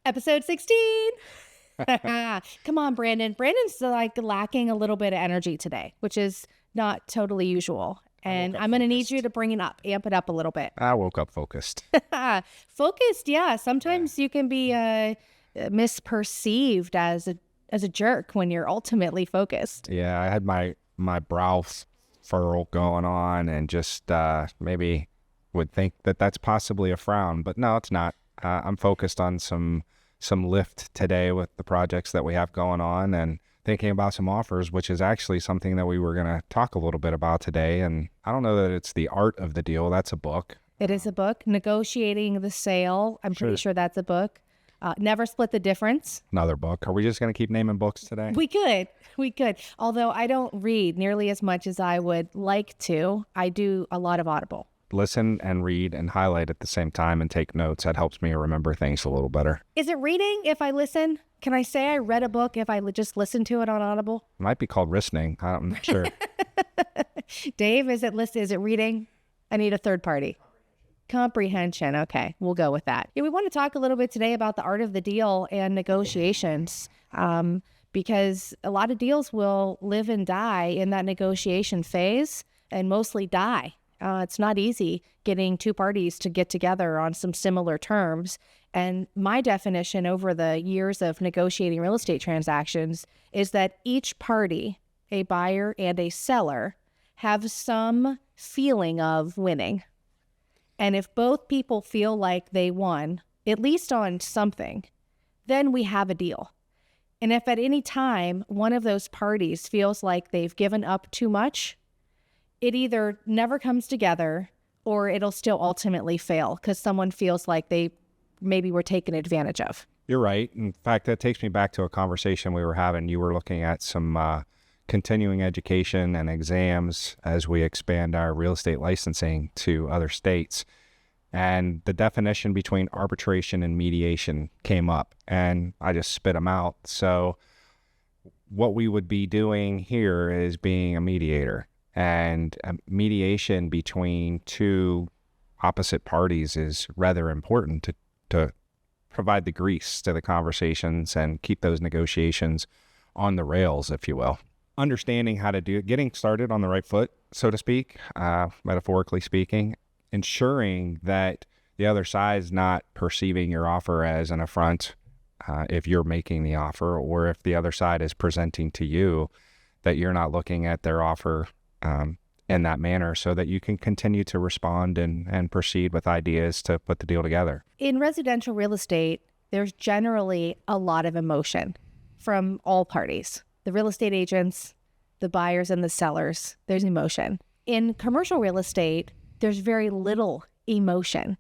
Episode 16. Come on, Brandon. Brandon's like lacking a little bit of energy today, which is not totally usual. And I'm going to need you to bring it up, amp it up a little bit. I woke up focused. Focused, yeah. Sometimes you can be misperceived as a jerk when you're ultimately focused. Yeah, I had my brow furrow going on and just maybe would think that that's possibly a frown, but no, it's not. I'm focused on some lift today with the projects that we have going on and thinking about some offers, which is actually something that we were going to talk a little bit about today. And I don't know that it's The Art of the Deal. That's a book. It is a book. Negotiating the Sale. I'm pretty sure that's a book. Never Split the Difference. Another book. Are we just going to keep naming books today? We could. Although I don't read nearly as much as I would like to. I do a lot of Audible. Listen and read and highlight at the same time and take notes. That helps me remember things a little better. Is it reading if I listen? Can I say I read a book if I just listen to it on Audible? It might be called listening. I'm not sure. Dave, is it reading? I need a third party. Comprehension. Okay, we'll go with that. Yeah, we want to talk a little bit today about the art of the deal and negotiations, because a lot of deals will live and die in that negotiation phase and mostly die. It's not easy getting two parties to get together on some similar terms. And my definition over the years of negotiating real estate transactions is that each party, a buyer and a seller, have some feeling of winning. And if both people feel like they won, at least on something, then we have a deal. And if at any time one of those parties feels like they've given up too much, it either never comes together or it'll still ultimately fail because someone feels like they maybe were taken advantage of. You're right. In fact, that takes me back to a conversation we were having. You were looking at some continuing education and exams as we expand our real estate licensing to other states. And the definition between arbitration and mediation came up, and I just spit them out. So what we would be doing here is being a mediator. And mediation between two opposite parties is rather important to provide the grease to the conversations and keep those negotiations on the rails, if you will. Understanding how to do it, getting started on the right foot, so to speak, metaphorically speaking, ensuring that the other side is not perceiving your offer as an affront if you're making the offer, or if the other side is presenting to you, that you're not looking at their offer in that manner, so that you can continue to respond and proceed with ideas to put the deal together. In residential real estate, there's generally a lot of emotion from all parties. The real estate agents, the buyers and the sellers, there's emotion. In commercial real estate, there's very little emotion.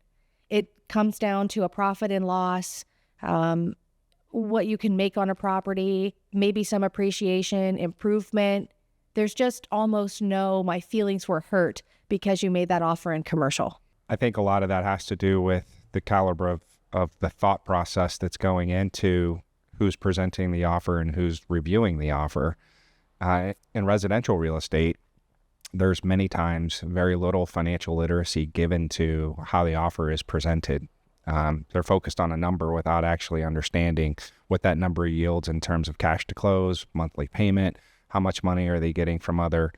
It comes down to a profit and loss, what you can make on a property, maybe some appreciation, improvement. There's just almost no, my feelings were hurt because you made that offer in commercial. I think a lot of that has to do with the caliber of the thought process that's going into who's presenting the offer and who's reviewing the offer. In residential real estate, there's many times very little financial literacy given to how the offer is presented. They're focused on a number without actually understanding what that number yields in terms of cash to close, monthly payment, how much money are they getting from other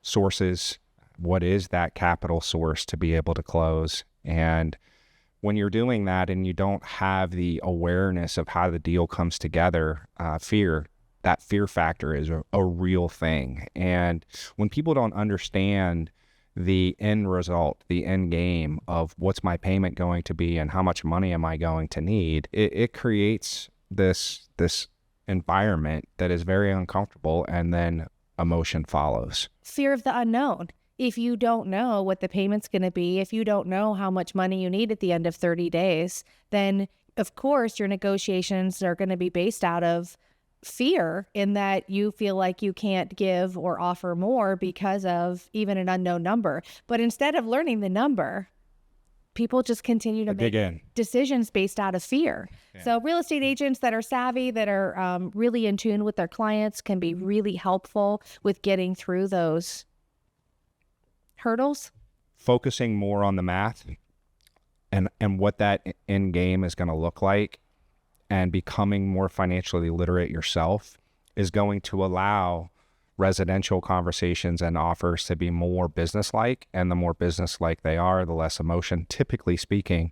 sources, what is that capital source to be able to close. And when you're doing that and you don't have the awareness of how the deal comes together, that fear factor is a real thing. And when people don't understand the end result, the end game of what's my payment going to be and how much money am I going to need, it creates this environment that is very uncomfortable, and then emotion follows. Fear of the unknown. If you don't know what the payment's going to be, if you don't know how much money you need at the end of 30 days, then of course your negotiations are going to be based out of fear, in that you feel like you can't give or offer more because of even an unknown number. But instead of learning the number, people just continue to make decisions based out of fear. Yeah. So real estate agents that are savvy, that are really in tune with their clients, can be really helpful with getting through those hurdles. Focusing more on the math and what that end game is going to look like, and becoming more financially literate yourself is going to allow residential conversations and offers to be more business-like. And the more business-like they are, the less emotion, typically speaking,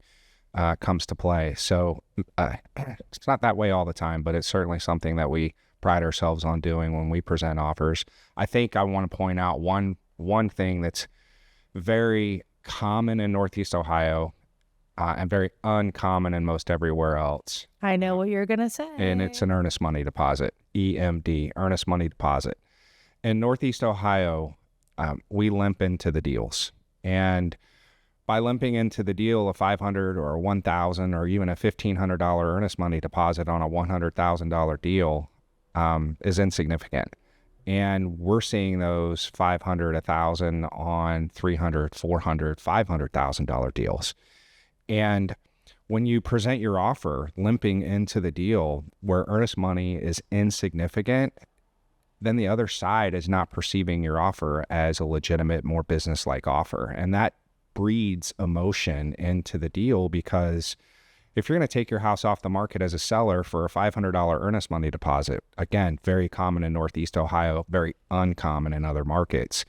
comes to play. So it's not that way all the time, but it's certainly something that we pride ourselves on doing when we present offers. I think I want to point out one thing that's very common in Northeast Ohio, and very uncommon in most everywhere else. I know what you're going to say. And it's an earnest money deposit, EMD, earnest money deposit. In Northeast Ohio, we limp into the deals. And by limping into the deal, a $500 or a $1,000 or even a $1,500 earnest money deposit on a $100,000 deal is insignificant. And we're seeing those $500, $1,000 on $300, $400, $500,000 deals. And when you present your offer limping into the deal where earnest money is insignificant, then the other side is not perceiving your offer as a legitimate, more business-like offer. And that breeds emotion into the deal, because if you're going to take your house off the market as a seller for a $500 earnest money deposit, again, very common in Northeast Ohio, very uncommon in other markets,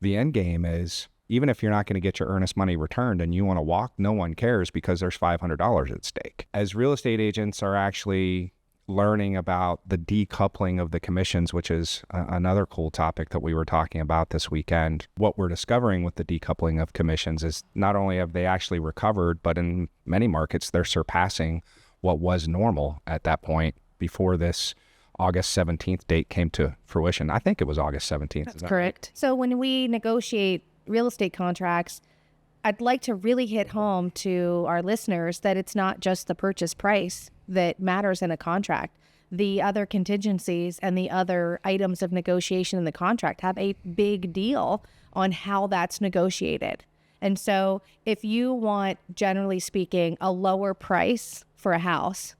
the end game is, even if you're not going to get your earnest money returned and you want to walk, no one cares, because there's $500 at stake. As real estate agents are actually learning about the decoupling of the commissions, which is another cool topic that we were talking about this weekend, what we're discovering with the decoupling of commissions is not only have they actually recovered, but in many markets, they're surpassing what was normal at that point before this August 17th date came to fruition. I think it was August 17th. That's correct. Right? So when we negotiate real estate contracts, I'd like to really hit home to our listeners that it's not just the purchase price that matters in a contract. The other contingencies and the other items of negotiation in the contract have a big deal on how that's negotiated. And so if you want, generally speaking, a lower price for a house,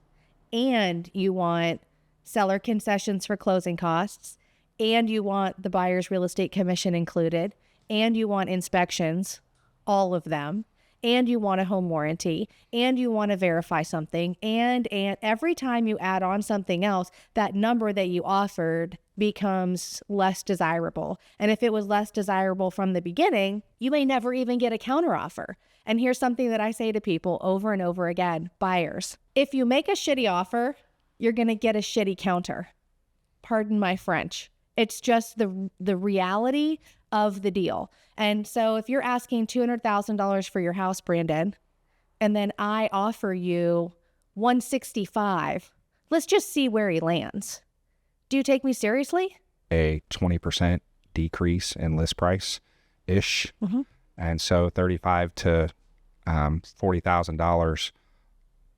and you want seller concessions for closing costs, and you want the buyer's real estate commission included, and you want inspections, all of them, and you want a home warranty, and you want to verify something, and every time you add on something else, that number that you offered becomes less desirable. And if it was less desirable from the beginning, you may never even get a counteroffer. And here's something that I say to people over and over again, buyers: if you make a shitty offer, you're going to get a shitty counter. Pardon my French. It's just the reality of the deal. And so if you're asking $200,000 for your house, Brandon, and then I offer you $165, let's just see where he lands. Do you take me seriously? A 20% decrease in list price-ish. Mm-hmm. And so $35,000 to $40,000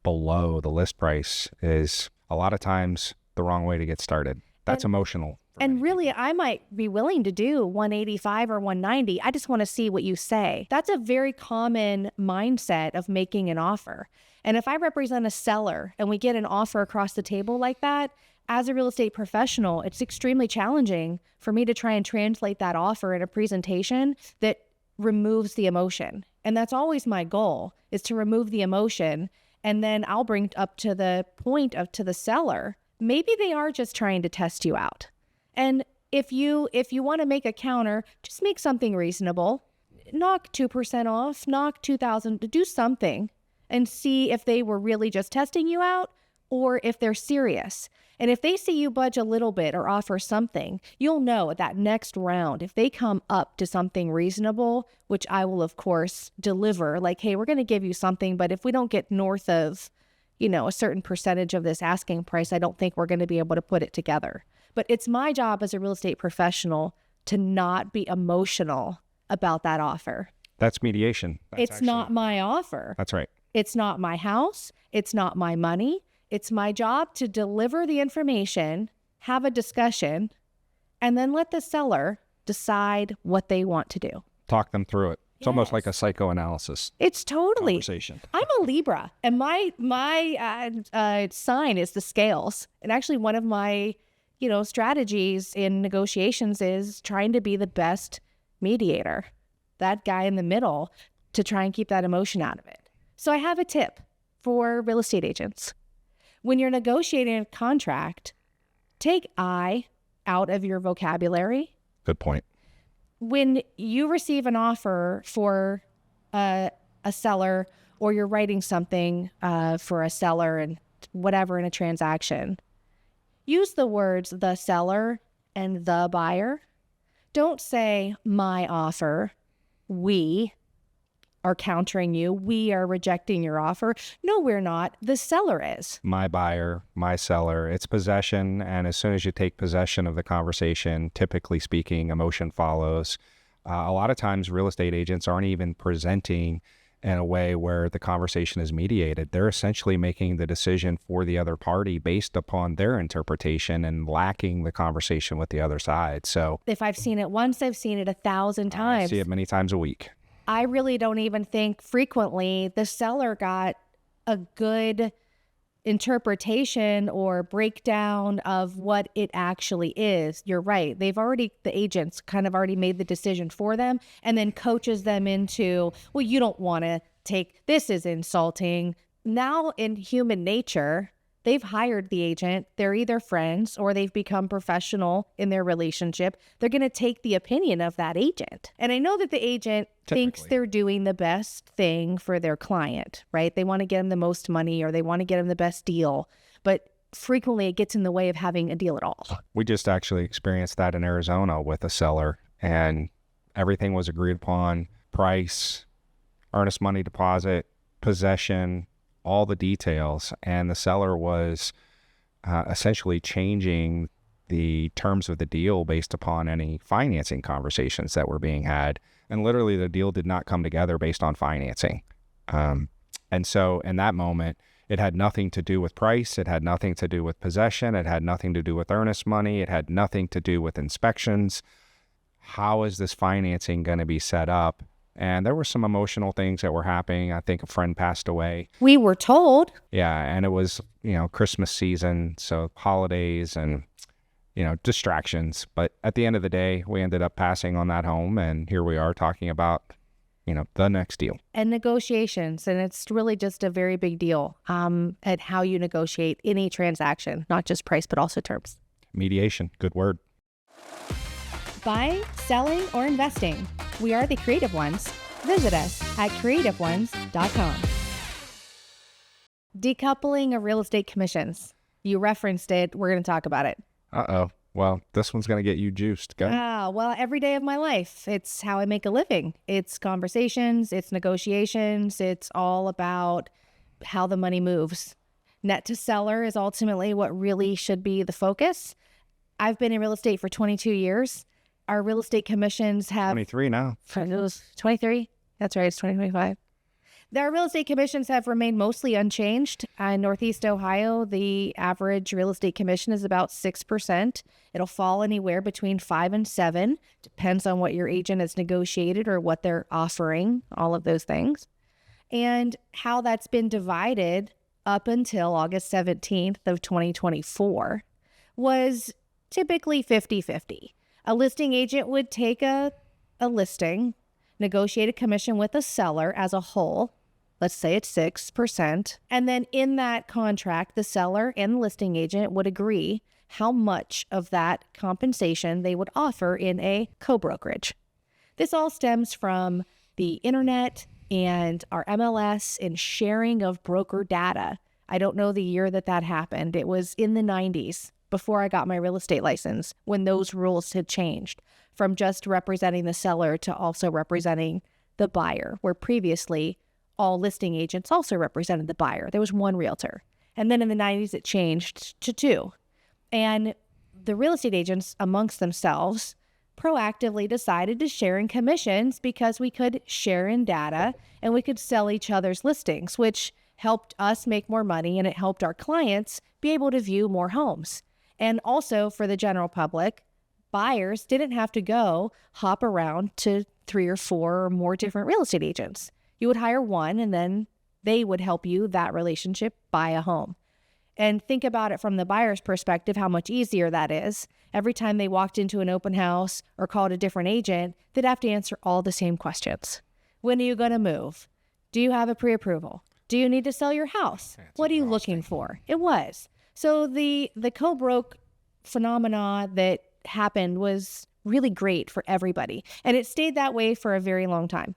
below the list price is a lot of times the wrong way to get started. That's emotional. And really, I might be willing to do 185 or 190. I just want to see what you say. That's a very common mindset of making an offer. And if I represent a seller and we get an offer across the table like that, as a real estate professional, it's extremely challenging for me to try and translate that offer in a presentation that removes the emotion. And that's always my goal, is to remove the emotion. And then I'll bring up to the point of to the seller, maybe they are just trying to test you out. And if you want to make a counter, just make something reasonable. Knock 2% off, knock $2,000, do something and see if they were really just testing you out or if they're serious. And if they see you budge a little bit or offer something, you'll know at that next round, if they come up to something reasonable, which I will, of course, deliver, like, hey, we're going to give you something, but if we don't get north of, a certain percentage of this asking price, I don't think we're going to be able to put it together. But it's my job as a real estate professional to not be emotional about that offer. That's mediation. It's not my offer. That's right. It's not my house. It's not my money. It's my job to deliver the information, have a discussion, and then let the seller decide what they want to do. Talk them through it. It's almost like a psychoanalysis. It's totally conversation. I'm a Libra, and my sign is the scales. And actually, one of my strategies in negotiations is trying to be the best mediator, that guy in the middle, to try and keep that emotion out of it. So I have a tip for real estate agents. When you're negotiating a contract, take I out of your vocabulary. Good point. When you receive an offer for a seller, or you're writing something for a seller and whatever in a transaction, use the words the seller and the buyer. Don't say my offer, we are countering you, we are rejecting your offer. No, we're not. The seller is. My buyer, my seller, it's possession. And as soon as you take possession of the conversation, typically speaking, emotion follows. A lot of times real estate agents aren't even presenting in a way where the conversation is mediated. They're essentially making the decision for the other party based upon their interpretation and lacking the conversation with the other side. So if I've seen it once, I've seen it 1,000 times. I see it many times a week. I really don't even think frequently the seller got a good interpretation or breakdown of what it actually is. You're right. The agents kind of already made the decision for them and then coaches them into, well, you don't want to take, this is insulting. Now in human nature, they've hired the agent. They're either friends or they've become professional in their relationship. They're going to take the opinion of that agent. And I know that the agent thinks they're doing the best thing for their client, right? They want to get them the most money or they want to get them the best deal. But frequently it gets in the way of having a deal at all. We just actually experienced that in Arizona with a seller, and everything was agreed upon: price, earnest money deposit, possession, all the details. And the seller was essentially changing the terms of the deal based upon any financing conversations that were being had. And literally the deal did not come together based on financing. And so in that moment, it had nothing to do with price. It had nothing to do with possession. It had nothing to do with earnest money. It had nothing to do with inspections. How is this financing going to be set up? And there were some emotional things that were happening. I think a friend passed away. We were told. Yeah, and it was, Christmas season, so holidays and, distractions. But at the end of the day, we ended up passing on that home, and here we are talking about, the next deal. And negotiations, and it's really just a very big deal at how you negotiate any transaction, not just price, but also terms. Mediation, good word. Buying, selling, or investing, we are the Creative Ones. Visit us at creativeones.com. Decoupling of real estate commissions. You referenced it. We're going to talk about it. Uh-oh. Well, this one's going to get you juiced. Go. Well, every day of my life, it's how I make a living. It's conversations, it's negotiations, it's all about how the money moves. Net to seller is ultimately what really should be the focus. I've been in real estate for 22 years. Our real estate commissions have... 23 now. It was 23? That's right, it's 2025. Our real estate commissions have remained mostly unchanged. In Northeast Ohio, the average real estate commission is about 6%. It'll fall anywhere between 5 and 7. Depends on what your agent has negotiated or what they're offering, all of those things. And how that's been divided up until August 17th of 2024 was typically 50-50. A listing agent would take a listing, negotiate a commission with a seller as a whole. Let's say it's 6%. And then in that contract, the seller and the listing agent would agree how much of that compensation they would offer in a co-brokerage. This all stems from the internet and our MLS and sharing of broker data. I don't know the year that happened. It was in the 90s. Before I got my real estate license, when those rules had changed from just representing the seller to also representing the buyer, where previously all listing agents also represented the buyer. There was one realtor. And then in the 90s, it changed to 2. And the real estate agents amongst themselves proactively decided to share in commissions because we could share in data and we could sell each other's listings, which helped us make more money and it helped our clients be able to view more homes. And also for the general public, buyers didn't have to go hop around to 3 or 4 or more different real estate agents. You would hire one and then they would help you, that relationship, buy a home. And think about it from the buyer's perspective, how much easier that is. Every time they walked into an open house or called a different agent, they'd have to answer all the same questions. When are you going to move? Do you have a pre-approval? Do you need to sell your house? That's What are you looking for? It was. So the co-broke phenomena that happened was really great for everybody. And it stayed that way for a very long time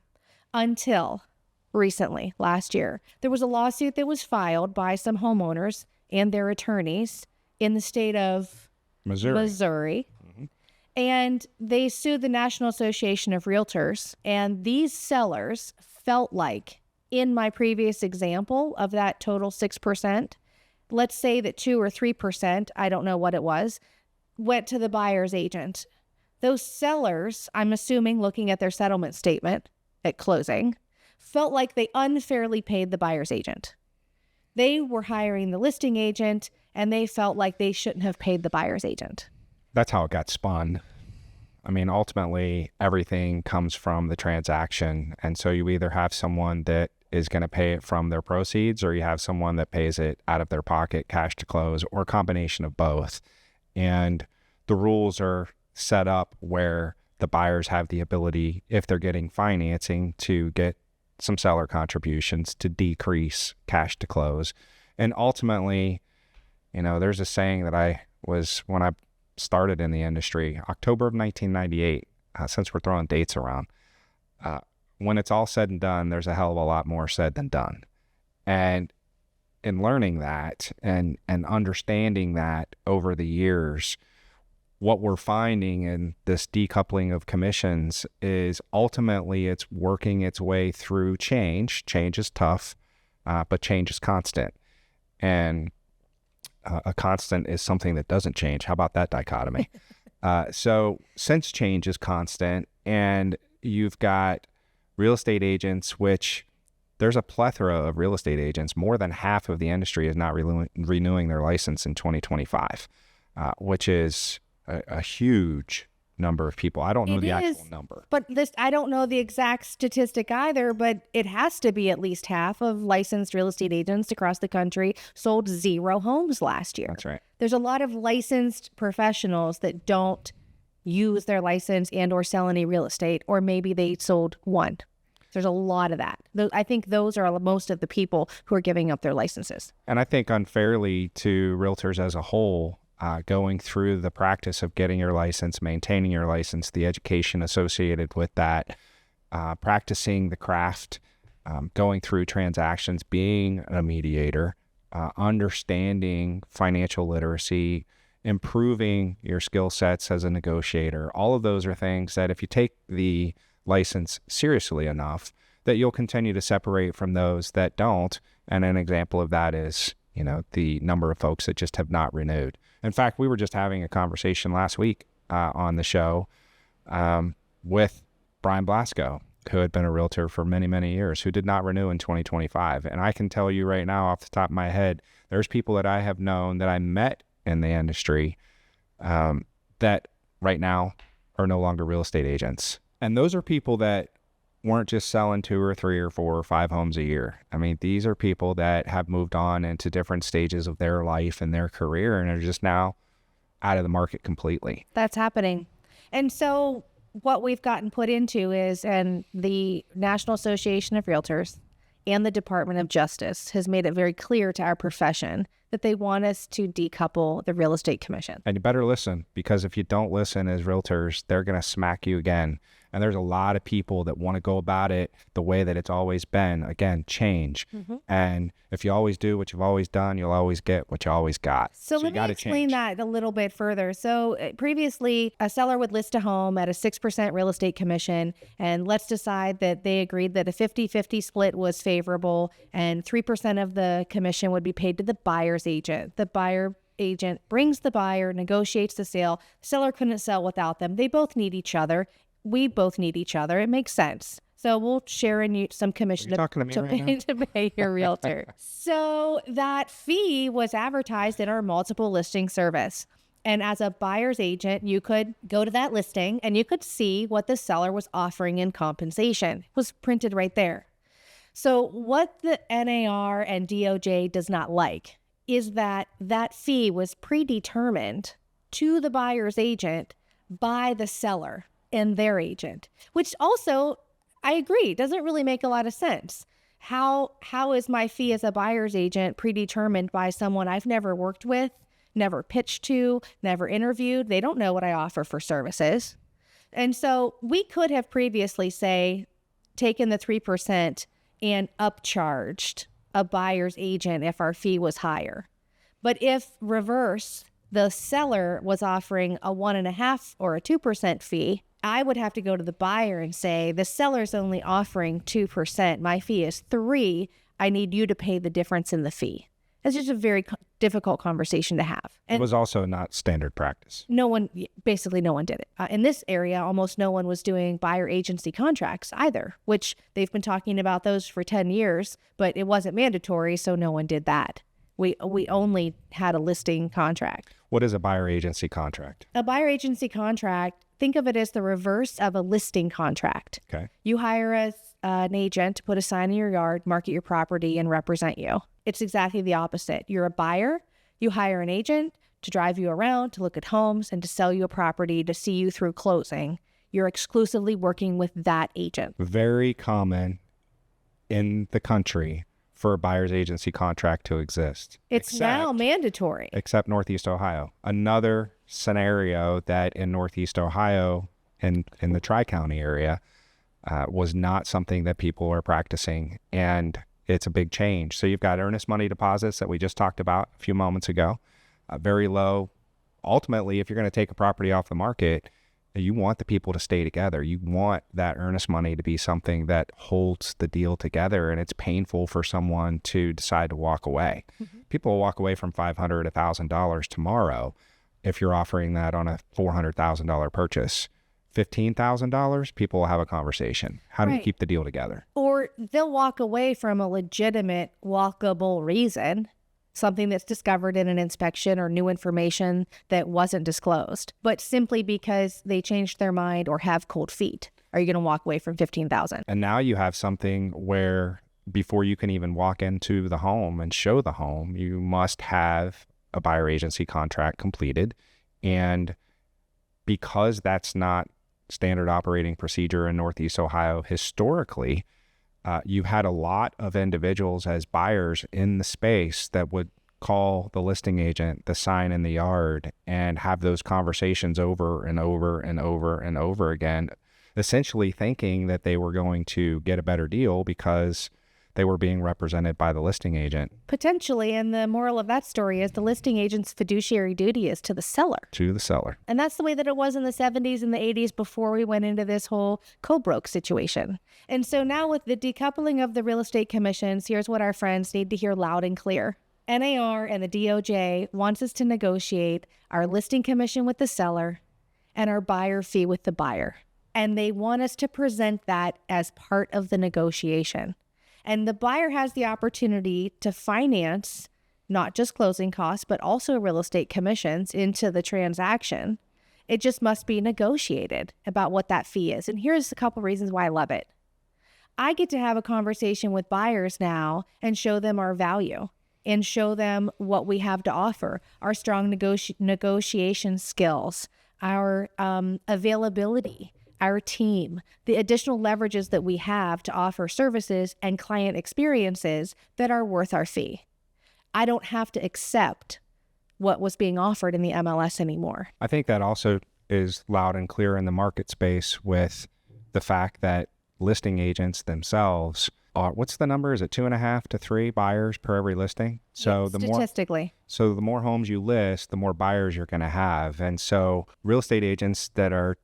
until recently, last year. There was a lawsuit that was filed by some homeowners and their attorneys in the state of Missouri. And they sued the National Association of Realtors. And these sellers felt like, in my previous example of that total 6%, let's say that 2 or 3%, I don't know what it was, went to the buyer's agent. Those sellers, I'm assuming, looking at their settlement statement at closing, felt like they unfairly paid the buyer's agent. They were hiring the listing agent, and they felt like they shouldn't have paid the buyer's agent. That's how it got spun. I mean, ultimately, everything comes from the transaction. And so you either have someone that is going to pay it from their proceeds, or you have someone that pays it out of their pocket, cash to close, or a combination of both. And the rules are set up where the buyers have the ability, if they're getting financing, to get some seller contributions to decrease cash to close. And ultimately, there's a saying that when I started in the industry, October of 1998, since we're throwing dates around, when it's all said and done, there's a hell of a lot more said than done. And in learning that and understanding that over the years, what we're finding in this decoupling of commissions is ultimately it's working its way through change. Change is tough, but change is constant. And a constant is something that doesn't change. How about that dichotomy? So since change is constant, and you've got real estate agents, which there's a plethora of real estate agents. More than half of the industry is not renewing their license in 2025, which is a huge number of people. I don't know the actual number. But I don't know the exact statistic either, but it has to be at least half of licensed real estate agents across the country sold 0 homes last year. That's right. There's a lot of licensed professionals that don't use their license and or sell any real estate, or maybe they sold 1. There's a lot of that. I think those are most of the people who are giving up their licenses. And I think unfairly to realtors as a whole, going through the practice of getting your license, maintaining your license, the education associated with that, practicing the craft, going through transactions, being a mediator, understanding financial literacy, improving your skill sets as a negotiator. All of those are things that if you take the license seriously enough, that you'll continue to separate from those that don't. And an example of that is, the number of folks that just have not renewed. In fact, we were just having a conversation last week on the show with Brian Blasco, who had been a realtor for many, many years, who did not renew in 2025. And I can tell you right now, off the top of my head, there's people that I have known that I met in the industry that right now are no longer real estate agents. And those are people that weren't just selling 2 or 3 or 4 or 5 homes a year. I mean, these are people that have moved on into different stages of their life and their career and are just now out of the market completely. That's happening. And so what we've gotten put into is, and the National Association of Realtors and the Department of Justice has made it very clear to our profession that they want us to decouple the real estate commission. And you better listen, because if you don't listen as realtors, they're going to smack you again. And there's a lot of people that want to go about it the way that it's always been. Again, change. Mm-hmm. And if you always do what you've always done, you'll always get what you always got. So let me explain that a little bit further. So previously, a seller would list a home at a 6% real estate commission. And let's decide that they agreed that a 50-50 split was favorable and 3% of the commission would be paid to the buyer's agent. The buyer agent brings the buyer, negotiates the sale. The seller couldn't sell without them. They both need each other. We both need each other. It makes sense. So we'll share in you some commission to pay your realtor. So that fee was advertised in our multiple listing service. And as a buyer's agent, you could go to that listing and you could see what the seller was offering in compensation. It was printed right there. So what the NAR and DOJ does not like is that that fee was predetermined to the buyer's agent by the seller and their agent, which also, I agree, doesn't really make a lot of sense. How is my fee as a buyer's agent predetermined by someone I've never worked with, never pitched to, never interviewed? They don't know what I offer for services. And so we could have previously, say, taken the 3% and upcharged a buyer's agent if our fee was higher. But if reverse, the seller was offering a 1.5% or a 2% fee, I would have to go to the buyer and say, the seller's only offering 2%. My fee is 3%. I need you to pay the difference in the fee. It's just a very difficult conversation to have. It was also not standard practice. Basically no one did it. In this area, almost no one was doing buyer agency contracts either, which they've been talking about those for 10 years, but it wasn't mandatory, so no one did that. We only had a listing contract. What is a buyer agency contract? A buyer agency contract, think of it as the reverse of a listing contract. Okay. You hire an agent to put a sign in your yard, market your property, and represent you. It's exactly the opposite. You're a buyer. You hire an agent to drive you around, to look at homes, and to sell you a property, to see you through closing. You're exclusively working with that agent. Very common in the country for a buyer's agency contract to exist. It's now mandatory. Except Northeast Ohio. Another scenario that in Northeast Ohio and in the Tri-County area was not something that people are practicing, and it's a big change. So you've got earnest money deposits that we just talked about a few moments ago, very low. Ultimately, if you're going to take a property off the market, you want the people to stay together. You want that earnest money to be something that holds the deal together, and it's painful for someone to decide to walk away. Mm-hmm. People will walk away from $500, $1,000 tomorrow if you're offering that on a $400,000 purchase. $15,000, people will have a conversation. How do you keep the deal together? Or they'll walk away from a legitimate walkable reason, something that's discovered in an inspection or new information that wasn't disclosed, but simply because they changed their mind or have cold feet. Are you going to walk away from $15,000? And now you have something where before you can even walk into the home and show the home, you must have a buyer agency contract completed. And because that's not standard operating procedure in Northeast Ohio historically, you had a lot of individuals as buyers in the space that would call the listing agent, the sign in the yard, and have those conversations over and over and over and over again, essentially thinking that they were going to get a better deal because they were being represented by the listing agent. Potentially, and the moral of that story is the listing agent's fiduciary duty is to the seller. To the seller. And that's the way that it was in the 70s and the 80s before we went into this whole co-broke situation. And so now with the decoupling of the real estate commissions, here's what our friends need to hear loud and clear. NAR and the DOJ wants us to negotiate our listing commission with the seller and our buyer fee with the buyer. And they want us to present that as part of the negotiation. And the buyer has the opportunity to finance not just closing costs, but also real estate commissions into the transaction. It just must be negotiated about what that fee is. And here's a couple reasons why I love it. I get to have a conversation with buyers now and show them our value and show them what we have to offer, our strong negotiation skills, our availability, our team, the additional leverages that we have to offer services and client experiences that are worth our fee. I don't have to accept what was being offered in the MLS anymore. I think that also is loud and clear in the market space with the fact that listing agents themselves are, what's the number? Is it 2.5 to 3 buyers per every listing? So the statistically. So the more homes you list, the more buyers you're going to have. And so real estate agents that are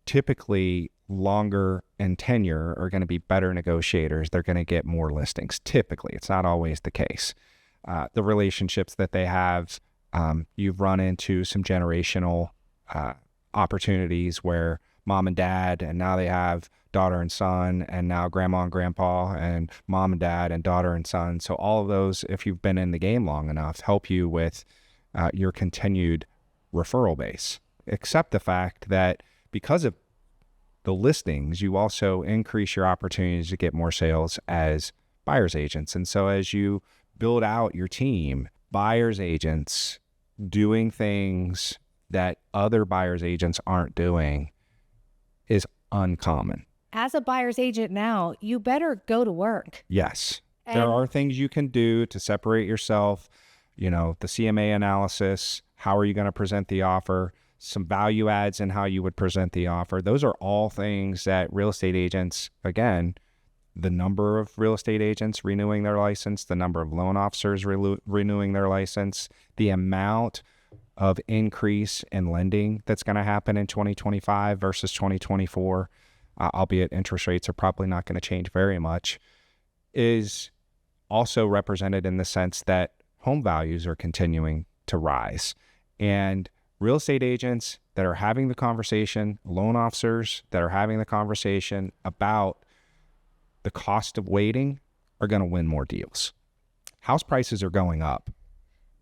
typically longer in tenure are going to be better negotiators. They're going to get more listings. Typically, it's not always the case. The relationships that they have, you've run into some generational opportunities where mom and dad, and now they have daughter and son, and now grandma and grandpa, and mom and dad, and daughter and son. So all of those, if you've been in the game long enough, help you with your continued referral base. Except the fact that because of the listings, you also increase your opportunities to get more sales as buyer's agents. And so as you build out your team, buyer's agents doing things that other buyer's agents aren't doing is uncommon. As a buyer's agent now, you better go to work. Yes. There And are things you can do to separate yourself, the CMA analysis, how are you going to present the offer, some value adds in how you would present the offer. Those are all things that real estate agents, again, the number of real estate agents renewing their license, the number of loan officers renewing their license, the amount of increase in lending that's going to happen in 2025 versus 2024, albeit interest rates are probably not going to change very much, is also represented in the sense that home values are continuing to rise. And real estate agents that are having the conversation, loan officers that are having the conversation about the cost of waiting are going to win more deals. House prices are going up.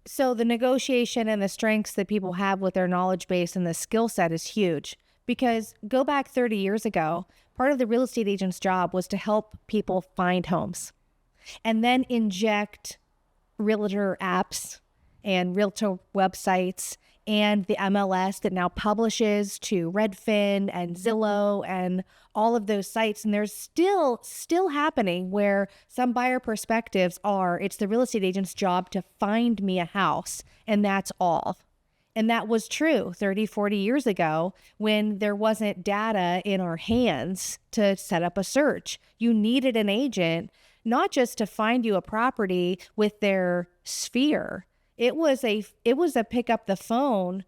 so the negotiation and the strengths that people have with their knowledge base and the skill set is huge, because go back 30 years ago, part of the real estate agent's job was to help people find homes and then inject realtor apps and realtor websites and the MLS that now publishes to Redfin and Zillow and all of those sites. And there's still happening where some buyer perspectives are, it's the real estate agent's job to find me a house, and that's all. And that was true 30, 40 years ago when there wasn't data in our hands to set up a search. You needed an agent, not just to find you a property with their sphere. It was a pick up the phone,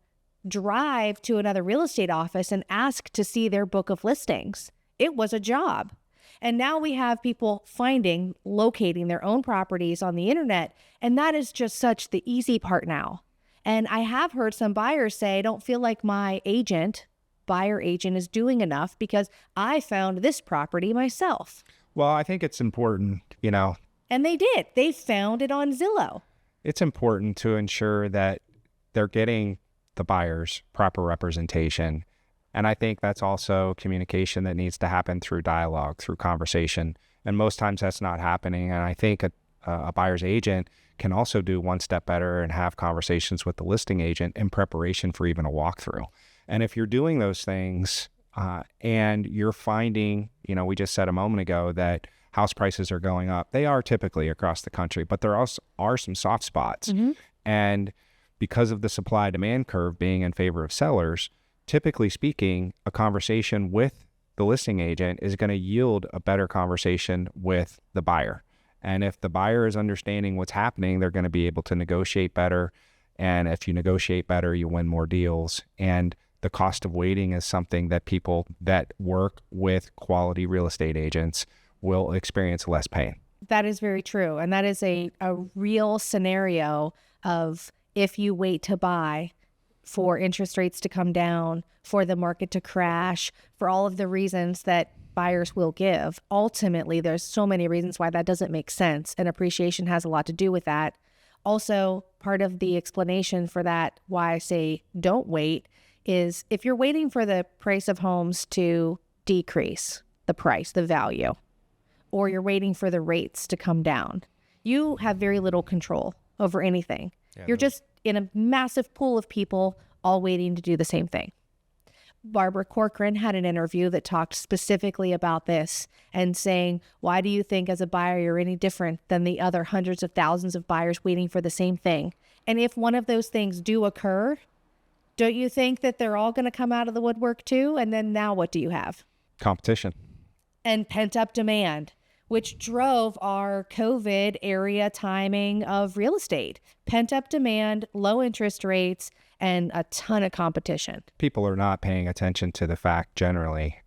drive to another real estate office and ask to see their book of listings. It was a job. And now we have people locating their own properties on the internet. And that is just such the easy part now. And I have heard some buyers say, I don't feel like my buyer agent is doing enough because I found this property myself. Well, I think it's important, And they did. They found it on Zillow. It's important to ensure that they're getting the buyers proper representation. And I think that's also communication that needs to happen through dialogue, through conversation. And most times that's not happening. And I think a buyer's agent can also do one step better and have conversations with the listing agent in preparation for even a walkthrough. And if you're doing those things and you're finding, we just said a moment ago that house prices are going up. They are typically across the country, but there also are some soft spots. Mm-hmm. And because of the supply-demand curve being in favor of sellers, typically speaking, a conversation with the listing agent is going to yield a better conversation with the buyer. And if the buyer is understanding what's happening, they're going to be able to negotiate better. And if you negotiate better, you win more deals. And the cost of waiting is something that people that work with quality real estate agents will experience less pain. That is very true. And that is a real scenario of if you wait to buy for interest rates to come down, for the market to crash, for all of the reasons that buyers will give. Ultimately, there's so many reasons why that doesn't make sense. And appreciation has a lot to do with that. Also, part of the explanation for that, why I say don't wait, is if you're waiting for the price of homes to decrease, the price, the value, or you're waiting for the rates to come down, you have very little control over anything. Yeah, you're just in a massive pool of people all waiting to do the same thing. Barbara Corcoran had an interview that talked specifically about this and saying, why do you think as a buyer you're any different than the other hundreds of thousands of buyers waiting for the same thing? And if one of those things do occur, don't you think that they're all going to come out of the woodwork too? And then now what do you have? Competition. And pent-up demand, which drove our COVID area timing of real estate. Pent-up demand, low interest rates, and a ton of competition. People are not paying attention to the fact generally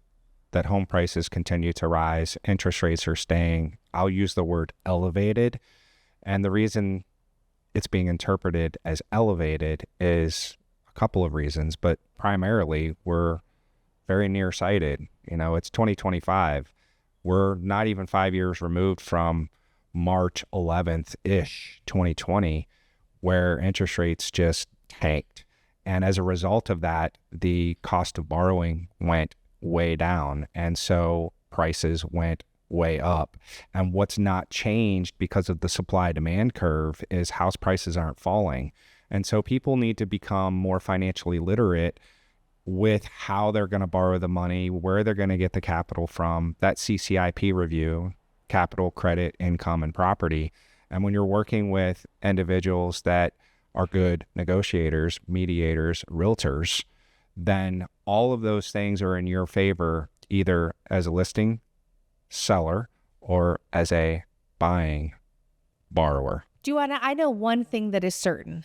that home prices continue to rise. Interest rates are staying, I'll use the word elevated. And the reason it's being interpreted as elevated is a couple of reasons, but primarily we're very nearsighted. It's 2025. We're not even 5 years removed from March 11th-ish, 2020, where interest rates just tanked. And as a result of that, the cost of borrowing went way down. And so prices went way up. And what's not changed because of the supply-demand curve is house prices aren't falling. And so people need to become more financially literate with how they're going to borrow the money, where they're going to get the capital from. That CCIP review, capital, credit, income, and property. And when you're working with individuals that are good negotiators, mediators, realtors, then all of those things are in your favor, either as a listing seller or as a buying borrower. I know one thing that is certain.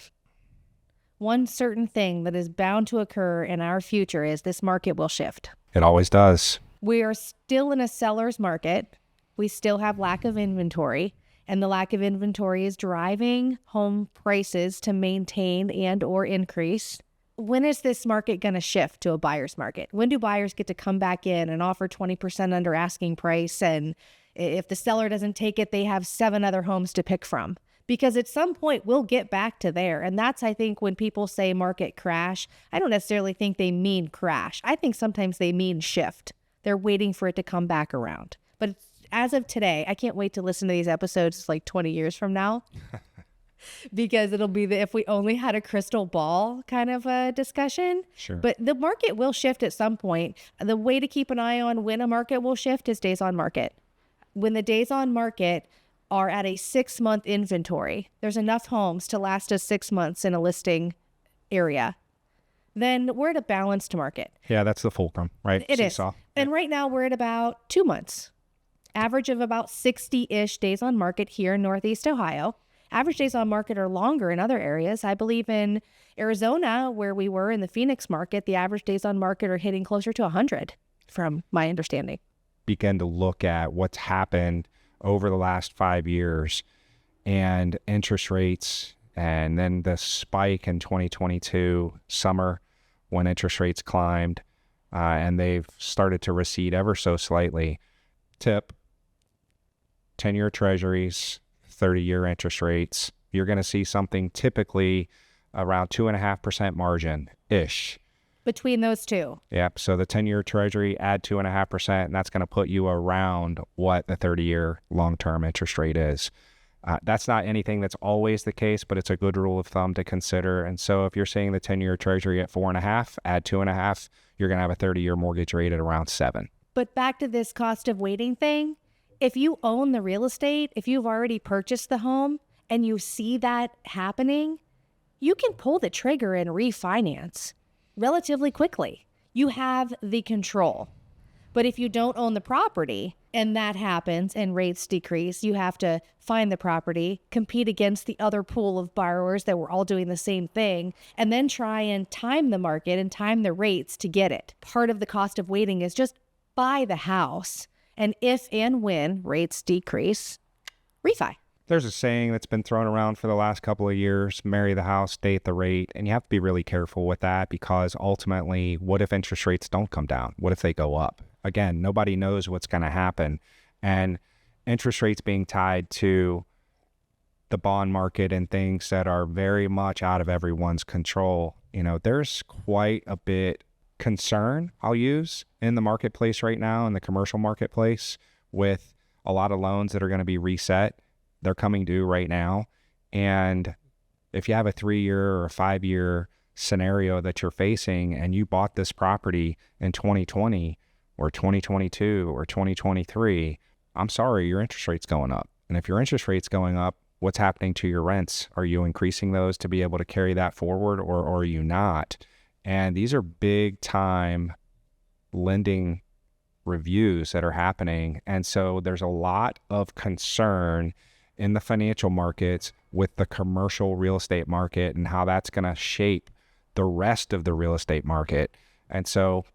One certain thing that is bound to occur in our future is this market will shift. It always does. We are still in a seller's market. We still have lack of inventory, and the lack of inventory is driving home prices to maintain and or increase. When is this market going to shift to a buyer's market? When do buyers get to come back in and offer 20% under asking price? And if the seller doesn't take it, they have 7 other homes to pick from. Because at some point we'll get back to there. And that's, I think, when people say market crash, I don't necessarily think they mean crash. I think sometimes they mean shift. They're waiting for it to come back around. But as of today, I can't wait to listen to these episodes like 20 years from now. Because it'll be if we only had a crystal ball kind of a discussion. Sure. But the market will shift at some point. The way to keep an eye on when a market will shift is days on market. When the days on market are at a 6-month inventory, there's enough homes to last us 6 months in a listing area, then we're at a balanced market. Yeah, that's the fulcrum, right? It Seesaw. is. And right now we're at about 2 months. Average of about 60-ish days on market here in Northeast Ohio. Average days on market are longer in other areas. I believe in Arizona, where we were in the Phoenix market, the average days on market are hitting closer to 100 from my understanding. Begin to look at what's happened over the last 5 years and interest rates, and then the spike in 2022 summer when interest rates climbed and they've started to recede ever so slightly. Tip, 10-year treasuries, 30-year interest rates, you're going to see something typically around 2.5% margin-ish. Between those two. Yep. So the 10-year treasury, add 2.5%, and that's going to put you around what the 30-year long-term interest rate is. That's not anything that's always the case, but it's a good rule of thumb to consider. And so if you're seeing the 10-year treasury at 4.5, add 2.5, you're going to have a 30-year mortgage rate at around 7. But back to this cost of waiting thing, if you own the real estate, if you've already purchased the home and you see that happening, you can pull the trigger and refinance relatively quickly. You have the control. But if you don't own the property and that happens and rates decrease, you have to find the property, compete against the other pool of borrowers that were all doing the same thing, and then try and time the market and time the rates to get it. Part of the cost of waiting is just buy the house. And if and when rates decrease, refi. There's a saying that's been thrown around for the last couple of years, marry the house, date the rate. And you have to be really careful with that, because ultimately, what if interest rates don't come down? What if they go up? Again, nobody knows what's going to happen. And interest rates being tied to the bond market and things that are very much out of everyone's control, there's quite a bit concern, I'll use, in the marketplace right now, in the commercial marketplace, with a lot of loans that are going to be reset. They're coming due right now. And if you have a 3-year or a 5-year scenario that you're facing and you bought this property in 2020 or 2022 or 2023, I'm sorry, your interest rate's going up. And if your interest rate's going up, what's happening to your rents? Are you increasing those to be able to carry that forward, or are you not? And these are big time lending reviews that are happening. And so there's a lot of concern in the financial markets with the commercial real estate market and how that's going to shape the rest of the real estate market. And so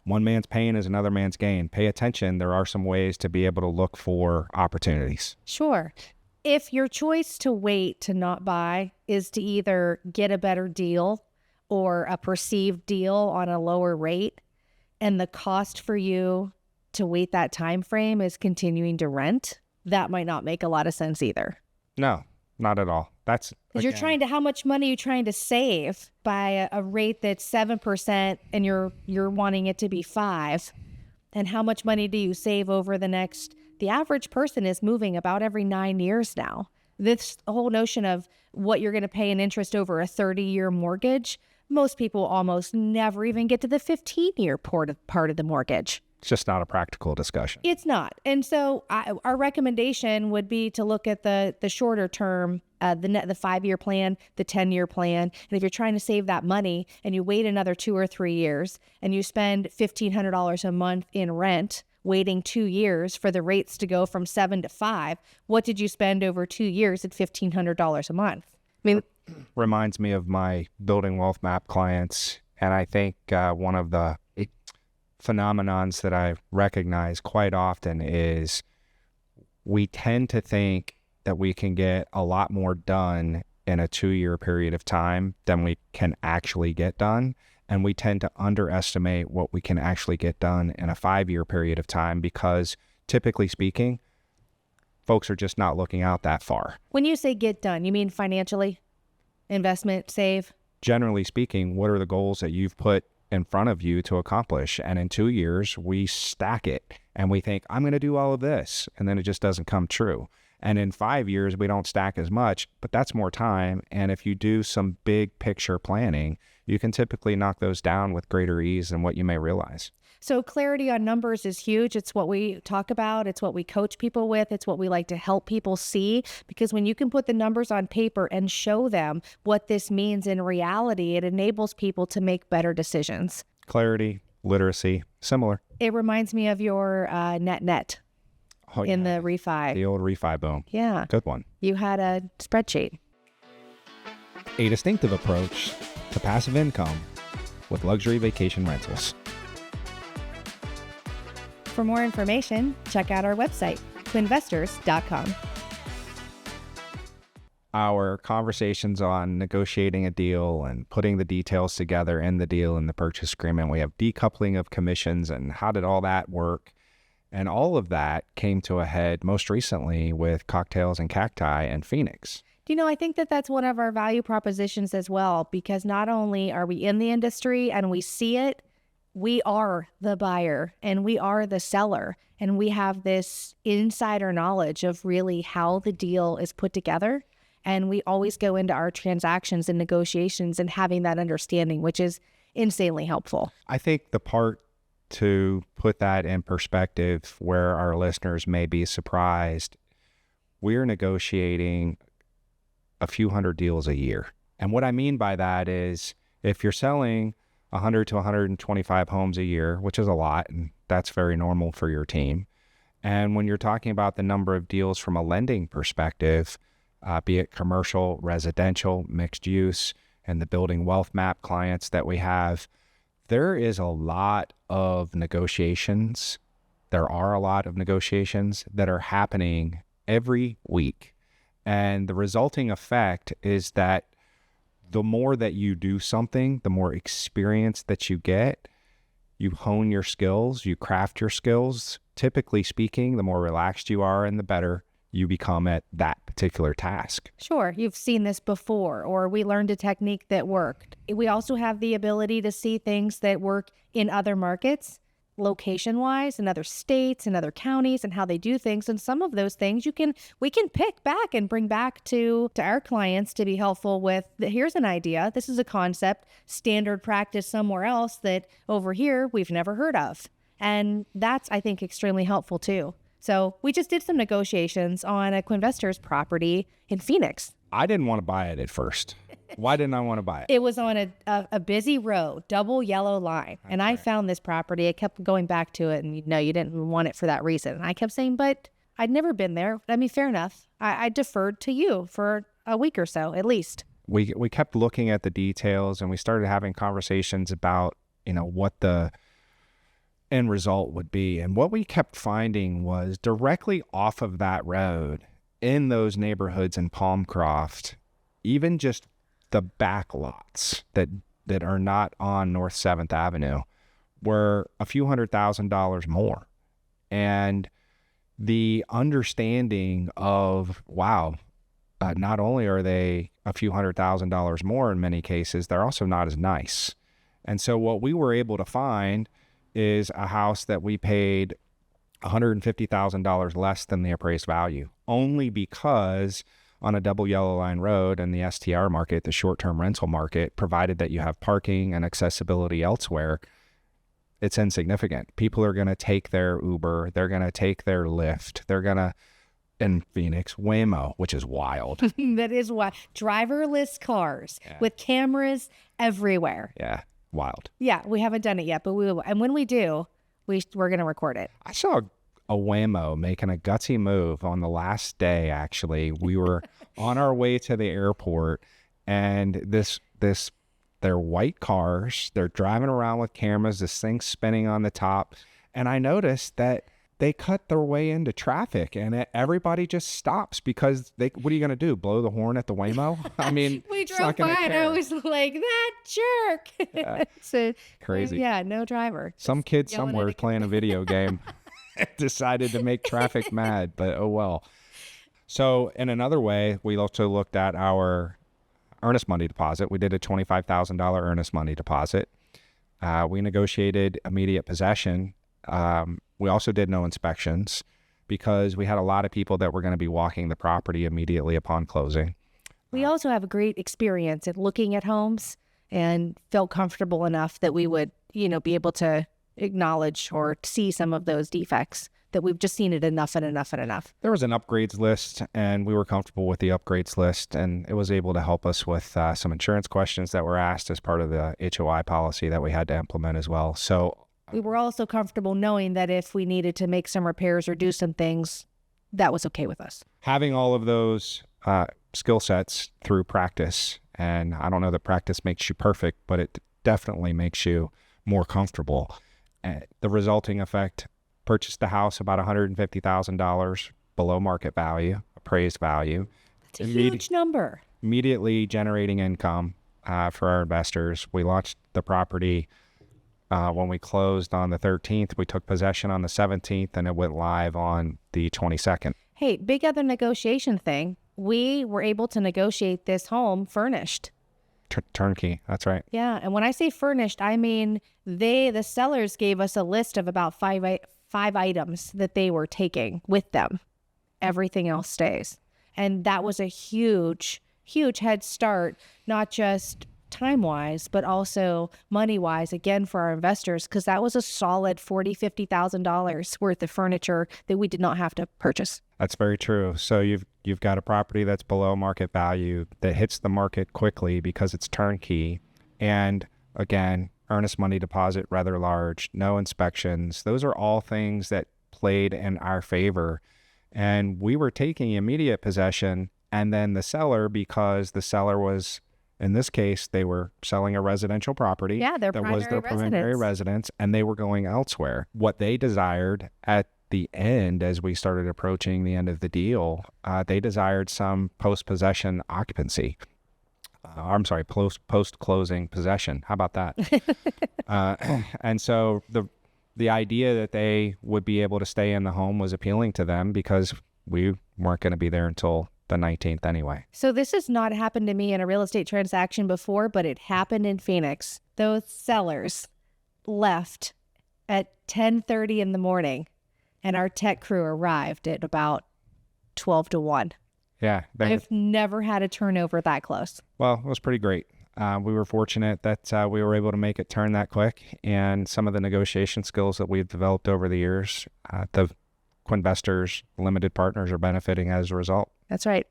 one man's pain is another man's gain. Pay attention. There are some ways to be able to look for opportunities. Sure. If your choice to wait to not buy is to either get a better deal or a perceived deal on a lower rate, and the cost for you to wait that time frame is continuing to rent, that might not make a lot of sense either. No, not at all. That's because you're trying to, how much money are you trying to save by a rate that's 7% and you're wanting it to be 5%? And how much money do you save over the average person is moving about every 9 years now. This whole notion of what you're going to pay in interest over a 30-year mortgage, most people almost never even get to the 15-year part of the mortgage. It's just not a practical discussion. It's not. And so our recommendation would be to look at the shorter term, the 5-year plan, the 10-year plan. And if you're trying to save that money and you wait another 2 or 3 years and you spend $1,500 a month in rent, waiting 2 years for the rates to go from 7 to 5, what did you spend over 2 years at $1,500 a month? I mean, Reminds me of my building wealth map clients. And I think one of the phenomenons that I recognize quite often is we tend to think that we can get a lot more done in a 2-year period of time than we can actually get done. And we tend to underestimate what we can actually get done in a 5-year period of time because, typically speaking, folks are just not looking out that far. when you say get done, you mean financially? Investment, save? Generally speaking, what are the goals that you've put in front of you to accomplish? And in 2 years, we stack it and we think, I'm going to do all of this. And then it just doesn't come true. And in 5 years, we don't stack as much, but that's more time. And if you do some big picture planning, you can typically knock those down with greater ease than what you may realize. So clarity on numbers is huge. It's what we talk about. It's what we coach people with. It's what we like to help people see, because when you can put the numbers on paper and show them what this means in reality, it enables people to make better decisions. Clarity, literacy, similar. It reminds me of your net Oh, in yeah. the refi. The old refi boom. Yeah. Good one. You had a spreadsheet. A distinctive approach to passive income with luxury vacation rentals. For more information, check out our website, twinvestors.com. Our conversations on negotiating a deal and putting the details together in the deal and the purchase agreement. We have decoupling of commissions and how did all that work? And all of that came to a head most recently with Cocktails and Cacti and Phoenix. I think that that's one of our value propositions as well, because not only are we in the industry and we see it, we are the buyer and we are the seller, and we have this insider knowledge of really how the deal is put together. And we always go into our transactions and negotiations and having that understanding, which is insanely helpful. I think the part to put that in perspective where our listeners may be surprised, we're negotiating a few hundred deals a year. And what I mean by that is if you're selling 100 to 125 homes a year, which is a lot, and that's very normal for your team. And when you're talking about the number of deals from a lending perspective, be it commercial, residential, mixed use, and the building wealth map clients that we have, there is a lot of negotiations. There are a lot of negotiations that are happening every week. And the resulting effect is that the more that you do something, the more experience that you get, you hone your skills, you craft your skills. Typically speaking, the more relaxed you are and the better you become at that particular task. Sure, you've seen this before, or we learned a technique that worked. We also have the ability to see things that work in other markets, location-wise, in other states, in other counties, and how they do things. And some of those things we can pick back and bring back to our clients to be helpful with. Here's an idea. This is a concept, standard practice somewhere else that over here we've never heard of. And that's, I think, extremely helpful too. So we just did some negotiations on a Quinvestors property in Phoenix. I didn't want to buy it at first. Why didn't I want to buy it? It was on a busy road, double yellow line. And I found this property. I kept going back to it, and you didn't want it for that reason. And I kept saying, but I'd never been there. I mean, fair enough. I deferred to you for a week or so, at least. We kept looking at the details, and we started having conversations about, what the end result would be. And what we kept finding was directly off of that road in those neighborhoods in Palmcroft, even just the back lots that are not on North 7th Avenue were a few $100,000 more. And the understanding of, wow, not only are they a few $100,000 more in many cases, they're also not as nice. And so what we were able to find is a house that we paid $150,000 less than the appraised value, only because on a double yellow line road in the STR market, the short-term rental market, provided that you have parking and accessibility elsewhere, it's insignificant. People are going to take their Uber. They're going to take their Lyft. They're going to, in Phoenix, Waymo, which is wild. That is why driverless cars with cameras everywhere. Yeah, wild. Yeah, we haven't done it yet, but we will. And when we do, we're going to record it. I saw a Waymo making a gutsy move on the last day, actually. We were on our way to the airport, and they're white cars. They're driving around with cameras, this thing's spinning on the top. And I noticed that they cut their way into traffic, and everybody just stops because what are you going to do? Blow the horn at the Waymo? I mean, we it's drove not by gonna and care. I was like, that jerk. So, Crazy. Yeah, no driver. Some kid going somewhere into- playing a video game decided to make traffic mad, but oh well. So in another way, we also looked at our earnest money deposit. We did a $25,000 earnest money deposit. We negotiated immediate possession. We also did no inspections because we had a lot of people that were going to be walking the property immediately upon closing. We also have a great experience at looking at homes and felt comfortable enough that we would, be able to acknowledge or see some of those defects, that we've just seen it enough and enough and enough. There was an upgrades list, and we were comfortable with the upgrades list, and it was able to help us with some insurance questions that were asked as part of the HOI policy that we had to implement as well. So We were also comfortable knowing that if we needed to make some repairs or do some things, that was okay with us. having all of those skill sets through practice, and I don't know that practice makes you perfect, but it definitely makes you more comfortable. The resulting effect, purchased the house about $150,000 below market value, appraised value. It's a huge number. Immediately generating income for our investors. We launched the property when we closed on the 13th. We took possession on the 17th, and it went live on the 22nd. Hey, big other negotiation thing. We were able to negotiate this home furnished. Turnkey, that's right. Yeah, and when I say furnished, I mean the sellers gave us a list of about five items that they were taking with them. Everything else stays. And that was a huge head start, not just time-wise, but also money-wise, again, for our investors, because that was a solid $40,000, $50,000 worth of furniture that we did not have to purchase. That's very true. So you've got a property that's below market value that hits the market quickly because it's turnkey. And again, earnest money deposit rather large, no inspections. Those are all things that played in our favor. And we were taking immediate possession, and then the seller, because the seller was, in this case, they were selling a residential property. Yeah, their that was their primary residence, and they were going elsewhere. What they desired at the end, as we started approaching the end of the deal, they desired some post-possession occupancy. I'm sorry, post-closing possession. How about that? And so the idea that they would be able to stay in the home was appealing to them because we weren't going to be there until the 19th anyway. So this has not happened to me in a real estate transaction before, but it happened in Phoenix. Those sellers left at 10:30 in the morning, and our tech crew arrived at about 12 to 1. Yeah. I've never had a turnover that close. Well, it was pretty great. We were fortunate that we were able to make it turn that quick, and some of the negotiation skills that we've developed over the years, the Quinvestors limited partners are benefiting as a result. That's right.